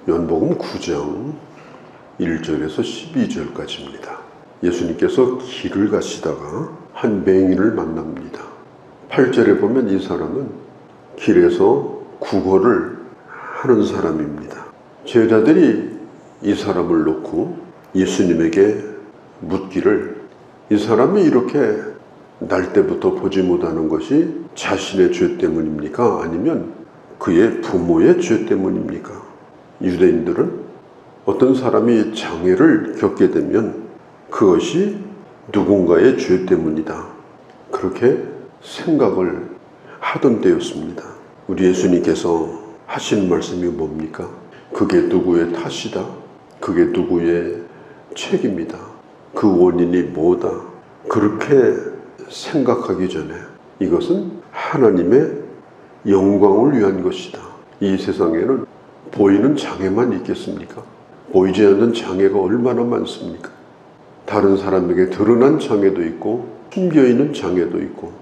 요한복음 9장 1절에서 12절까지입니다. 예수님께서 길을 가시다가 한 맹인을 만납니다. 8절에 보면 이 사람은 길에서 구걸을 하는 사람입니다. 제자들이 이 사람을 놓고 예수님에게 묻기를, 이 사람이 이렇게 날 때부터 보지 못하는 것이 자신의 죄 때문입니까? 아니면 그의 부모의 죄 때문입니까? 유대인들은 어떤 사람이 장애를 겪게 되면 그것이 누군가의 죄 때문이다, 그렇게 생각을 하던 때였습니다. 우리 예수님께서 하신 말씀이 뭡니까? 그게 누구의 탓이다, 그게 누구의 책임이다, 그 원인이 뭐다, 그렇게 생각하기 전에 이것은 하나님의 영광을 위한 것이다. 이 세상에는 보이는 장애만 있겠습니까? 보이지 않는 장애가 얼마나 많습니까? 다른 사람에게 드러난 장애도 있고 숨겨있는 장애도 있고.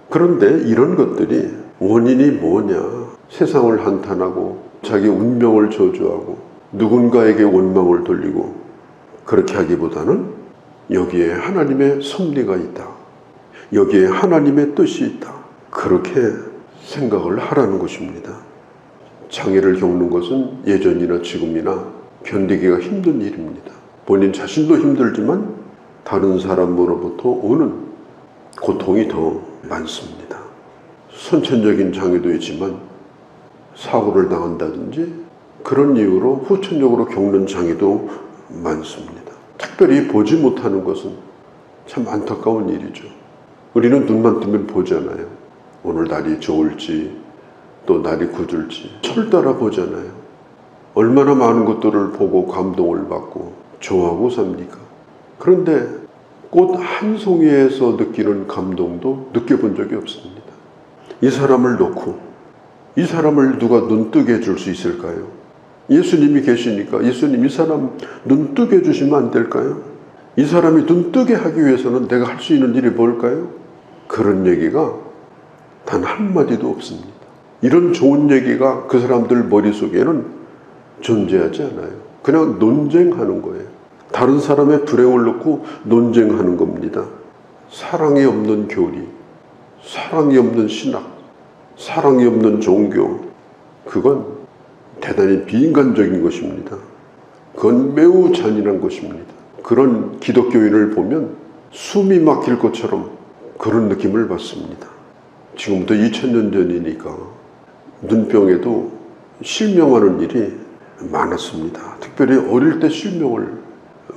그런데 이런 것들이 원인이 뭐냐, 세상을 한탄하고 자기 운명을 저주하고 누군가에게 원망을 돌리고 그렇게 하기보다는 여기에 하나님의 섭리가 있다, 여기에 하나님의 뜻이 있다, 그렇게 생각을 하라는 것입니다. 장애를 겪는 것은 예전이나 지금이나 견디기가 힘든 일입니다. 본인 자신도 힘들지만 다른 사람으로부터 오는 고통이 더 많습니다. 선천적인 장애도 있지만 사고를 당한다든지 그런 이유로 후천적으로 겪는 장애도 많습니다. 특별히 보지 못하는 것은 참 안타까운 일이죠. 우리는 눈만 뜨면 보잖아요. 오늘 날이 좋을지 또 날이 굳을지 철따라 보잖아요. 얼마나 많은 것들을 보고 감동을 받고 좋아하고 삽니까? 그런데 꽃 한 송이에서 느끼는 감동도 느껴본 적이 없습니다. 이 사람을 놓고 이 사람을 누가 눈뜨게 해줄 수 있을까요? 예수님이 계시니까 예수님 이 사람 눈뜨게 해주시면 안 될까요? 이 사람이 눈뜨게 하기 위해서는 내가 할 수 있는 일이 뭘까요? 그런 얘기가 단 한마디도 없습니다. 이런 좋은 얘기가 그 사람들 머릿속에는 존재하지 않아요. 그냥 논쟁하는 거예요. 다른 사람의 불행을 놓고 논쟁하는 겁니다. 사랑이 없는 교리, 사랑이 없는 신학, 사랑이 없는 종교, 그건 대단히 비인간적인 것입니다. 그건 매우 잔인한 것입니다. 그런 기독교인을 보면 숨이 막힐 것처럼 그런 느낌을 받습니다. 지금부터 2000년 전이니까 눈병에도 실명하는 일이 많았습니다. 특별히 어릴 때 실명을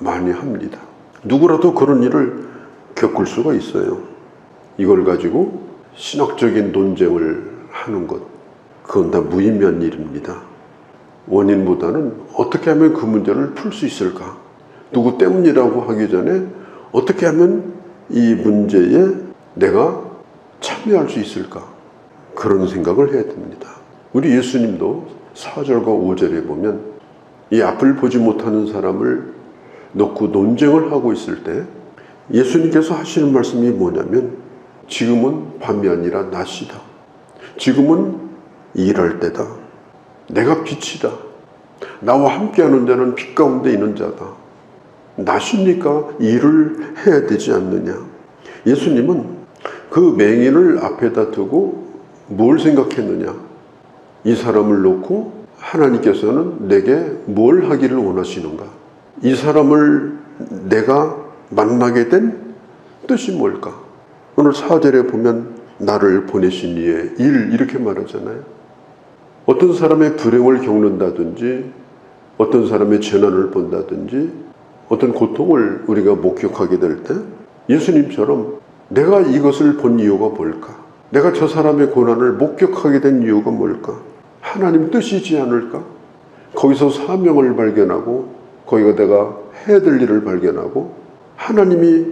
많이 합니다. 누구라도 그런 일을 겪을 수가 있어요. 이걸 가지고 신학적인 논쟁을 하는 것, 그건 다 무의미한 일입니다. 원인보다는 어떻게 하면 그 문제를 풀 수 있을까? 누구 때문이라고 하기 전에 어떻게 하면 이 문제에 내가 참여할 수 있을까? 그런 생각을 해야 됩니다. 우리 예수님도 4절과 5절에 보면 이 앞을 보지 못하는 사람을 놓고 논쟁을 하고 있을 때 예수님께서 하시는 말씀이 뭐냐면, 지금은 밤이 아니라 낮이다. 지금은 일할 때다. 내가 빛이다. 나와 함께하는 자는 빛 가운데 있는 자다. 낮이니까 일을 해야 되지 않느냐. 예수님은 그 맹인을 앞에다 두고 뭘 생각했느냐. 이 사람을 놓고 하나님께서는 내게 뭘 하기를 원하시는가. 이 사람을 내가 만나게 된 뜻이 뭘까. 오늘 4절에 보면 나를 보내신 이의 일, 이렇게 말하잖아요. 어떤 사람의 불행을 겪는다든지 어떤 사람의 재난을 본다든지 어떤 고통을 우리가 목격하게 될 때 예수님처럼 내가 이것을 본 이유가 뭘까? 내가 저 사람의 고난을 목격하게 된 이유가 뭘까? 하나님 뜻이지 않을까? 거기서 사명을 발견하고 거기가 내가 해야 될 일을 발견하고 하나님이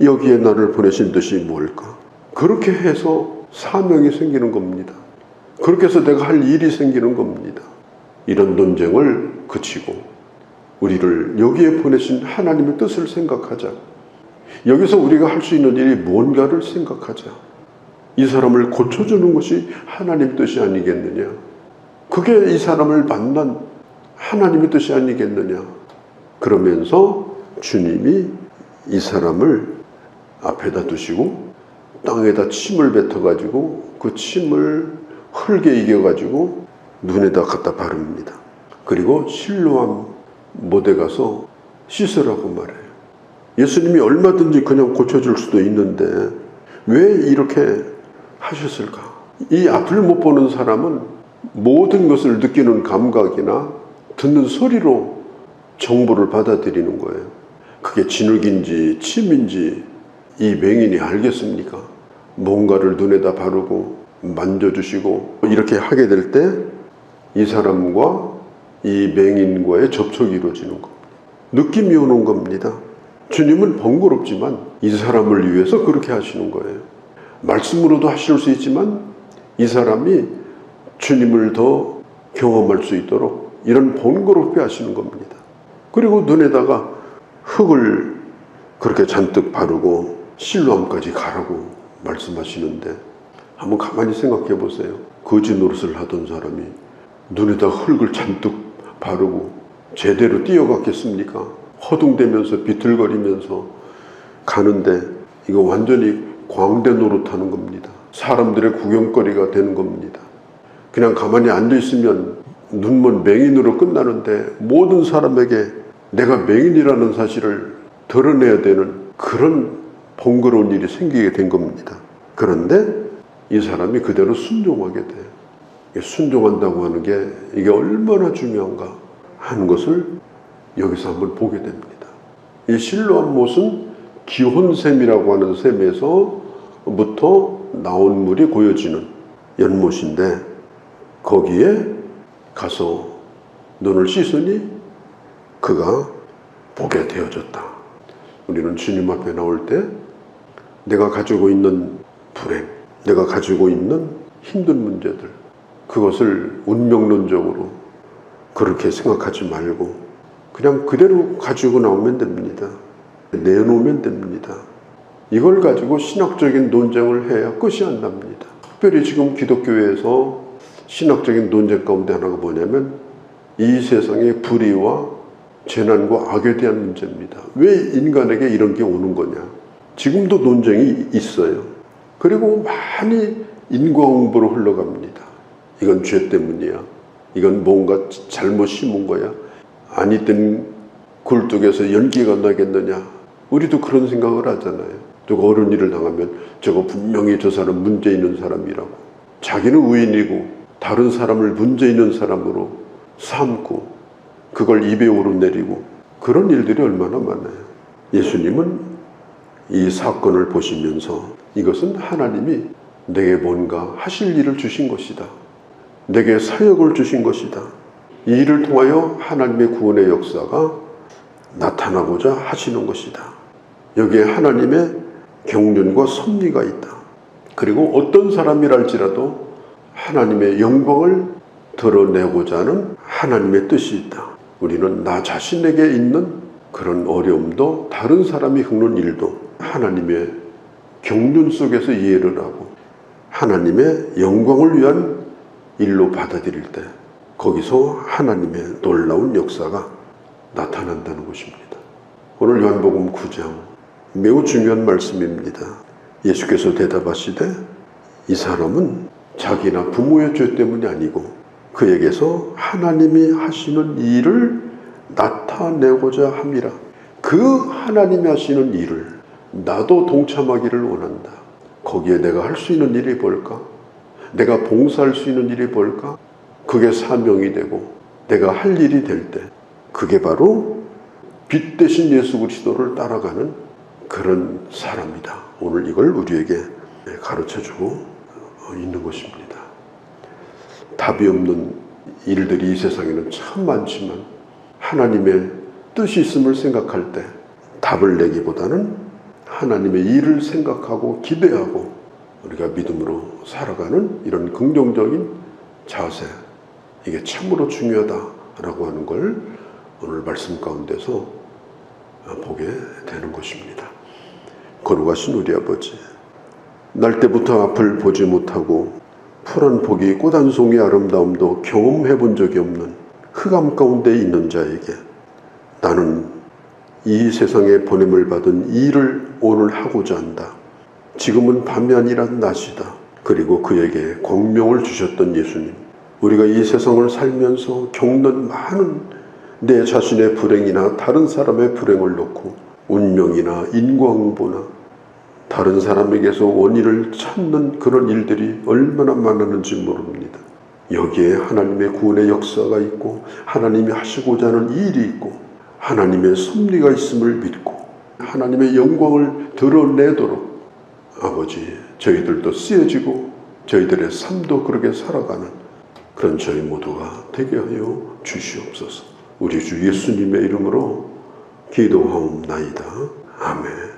여기에 나를 보내신 뜻이 뭘까? 그렇게 해서 사명이 생기는 겁니다. 그렇게 해서 내가 할 일이 생기는 겁니다. 이런 논쟁을 그치고 우리를 여기에 보내신 하나님의 뜻을 생각하자. 여기서 우리가 할 수 있는 일이 뭔가를 생각하자. 이 사람을 고쳐주는 것이 하나님 뜻이 아니겠느냐. 그게 이 사람을 만난 하나님의 뜻이 아니겠느냐. 그러면서 주님이 이 사람을 앞에다 두시고 땅에다 침을 뱉어가지고 그 침을 흙에 이겨가지고 눈에다 갖다 바릅니다. 그리고 실로암 못에 가서 씻으라고 말해요. 예수님이 얼마든지 그냥 고쳐줄 수도 있는데 왜 이렇게 하셨을까? 이 앞을 못 보는 사람은 모든 것을 느끼는 감각이나 듣는 소리로 정보를 받아들이는 거예요. 그게 진흙인지 침인지 이 맹인이 알겠습니까? 뭔가를 눈에다 바르고 만져주시고 이렇게 하게 될 때 이 사람과 이 맹인과의 접촉이 이루어지는 겁니다. 느낌이 오는 겁니다. 주님은 번거롭지만 이 사람을 위해서 그렇게 하시는 거예요. 말씀으로도 하실 수 있지만 이 사람이 주님을 더 경험할 수 있도록 이런 번거롭게 하시는 겁니다. 그리고 눈에다가 흙을 그렇게 잔뜩 바르고 실로암까지 가라고 말씀하시는데 한번 가만히 생각해 보세요. 거지 노릇을 하던 사람이 눈에다 흙을 잔뜩 바르고 제대로 뛰어갔겠습니까? 허둥대면서 비틀거리면서 가는데 이거 완전히 광대 노릇하는 겁니다. 사람들의 구경거리가 되는 겁니다. 그냥 가만히 앉아있으면 눈먼 맹인으로 끝나는데 모든 사람에게 내가 맹인이라는 사실을 드러내야 되는 그런 번거로운 일이 생기게 된 겁니다. 그런데 이 사람이 그대로 순종하게 돼요. 순종한다고 하는 게 이게 얼마나 중요한가 하는 것을 여기서 한번 보게 됩니다. 이 실로암 못은 기혼샘이라고 하는 샘에서부터 나온 물이 고여지는 연못인데 거기에 가서 눈을 씻으니 그가 보게 되어졌다. 우리는 주님 앞에 나올 때 내가 가지고 있는 불행, 내가 가지고 있는 힘든 문제들, 그것을 운명론적으로 그렇게 생각하지 말고 그냥 그대로 가지고 나오면 됩니다. 내놓으면 됩니다. 이걸 가지고 신학적인 논쟁을 해야 끝이 안 납니다. 특별히 지금 기독교에서 신학적인 논쟁 가운데 하나가 뭐냐면 이 세상의 불의와 재난과 악에 대한 문제입니다. 왜 인간에게 이런 게 오는 거냐? 지금도 논쟁이 있어요. 그리고 많이 인과응보로 흘러갑니다. 이건 죄 때문이야. 이건 뭔가 잘못 심은 거야. 아니 된 굴뚝에서 연기가 나겠느냐. 우리도 그런 생각을 하잖아요. 누가 어려운 일을 당하면 저거 분명히 저 사람 문제 있는 사람이라고. 자기는 의인이고 다른 사람을 문제 있는 사람으로 삼고 그걸 입에 오르내리고 그런 일들이 얼마나 많아요. 예수님은 이 사건을 보시면서 이것은 하나님이 내게 뭔가 하실 일을 주신 것이다. 내게 사역을 주신 것이다. 이 일을 통하여 하나님의 구원의 역사가 나타나고자 하시는 것이다. 여기에 하나님의 경륜과 섭리가 있다. 그리고 어떤 사람이랄지라도 하나님의 영광을 드러내고자 하는 하나님의 뜻이 있다. 우리는 나 자신에게 있는 그런 어려움도 다른 사람이 겪는 일도 하나님의 경륜 속에서 이해를 하고 하나님의 영광을 위한 일로 받아들일 때 거기서 하나님의 놀라운 역사가 나타난다는 것입니다. 오늘 요한복음 9장 매우 중요한 말씀입니다. 예수께서 대답하시되 이 사람은 자기나 부모의 죄 때문이 아니고 그에게서 하나님이 하시는 일을 나타내고자 함이라. 그 하나님이 하시는 일을 나도 동참하기를 원한다. 거기에 내가 할 수 있는 일이 뭘까? 내가 봉사할 수 있는 일이 뭘까? 그게 사명이 되고 내가 할 일이 될 때 그게 바로 빛 대신 예수 그리스도를 따라가는 그런 사람이다. 오늘 이걸 우리에게 가르쳐주고 있는 것입니다. 답이 없는 일들이 이 세상에는 참 많지만 하나님의 뜻이 있음을 생각할 때 답을 내기보다는 하나님의 일을 생각하고 기대하고 우리가 믿음으로 살아가는 이런 긍정적인 자세, 이게 참으로 중요하다라고 하는 걸 오늘 말씀 가운데서 보게 되는 것입니다. 거룩하신 우리 아버지, 날 때부터 앞을 보지 못하고 푸른 복이 꽃 한 송이의 아름다움도 경험해 본 적이 없는 흑암 가운데 있는 자에게 나는 이 세상에 보냄을 받은 일을 오늘 하고자 한다. 지금은 밤이 아니라 낮이다. 그리고 그에게 광명을 주셨던 예수님. 우리가 이 세상을 살면서 겪는 많은 내 자신의 불행이나 다른 사람의 불행을 놓고 운명이나 인과응보나 다른 사람에게서 원인을 찾는 그런 일들이 얼마나 많았는지 모릅니다. 여기에 하나님의 구원의 역사가 있고 하나님이 하시고자 하는 일이 있고 하나님의 섭리가 있음을 믿고 하나님의 영광을 드러내도록 아버지 저희들도 쓰여지고 저희들의 삶도 그렇게 살아가는 그런 저희 모두가 되게 하여 주시옵소서. 우리 주 예수님의 이름으로 기도하옵나이다. 아멘.